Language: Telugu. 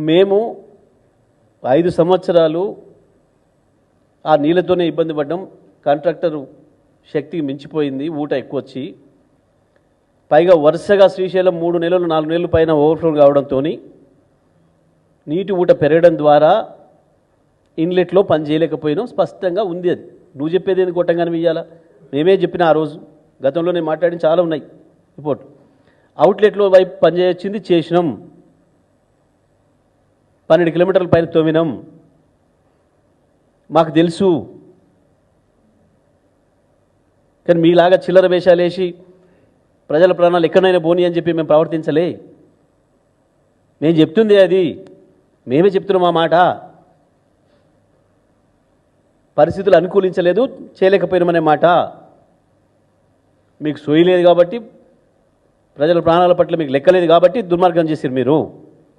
మేము 5 సంవత్సరాలు ఆ నీళ్ళతోనే ఇబ్బంది పడ్డాం. కాంట్రాక్టర్ శక్తికి మించిపోయింది, ఊట ఎక్కువ వచ్చి, పైగా వరుసగా శ్రీశైలం 3 నెలలు 4 నెలలు పైన ఓవర్ఫ్లో కావడంతో నీటి ఊట పెరగడం ద్వారా ఇన్లెట్లో పని చేయలేకపోయినాం. స్పష్టంగా ఉంది. అది నువ్వు చెప్పేది ఎందుకు కొట్టంగానే ఇయ్యాలా? మేమే చెప్పిన ఆ రోజు, గతంలో నేను మాట్లాడిన చాలా ఉన్నాయి రిపోర్ట్. అవుట్లెట్లో వైపు పనిచేయొచ్చింది, చేసినాం. 12 కిలోమీటర్ల పైన తోమినాం. మాకు తెలుసు. కానీ మీలాగా చిల్లర వేషాలు వేసి ప్రజల ప్రాణాలు ఎక్కడైనా పోనీ అని చెప్పి మేము ప్రవర్తించలే. మేము చెప్తుంది అది, మేమే చెప్తున్నాం ఆ మాట. పరిస్థితులు అనుకూలించలేదు, చేయలేకపోయినామనే మాట. మీకు సోయలేదు కాబట్టి, ప్రజల ప్రాణాల పట్ల మీకు లెక్కలేదు కాబట్టి దుర్మార్గం చేశారు మీరు.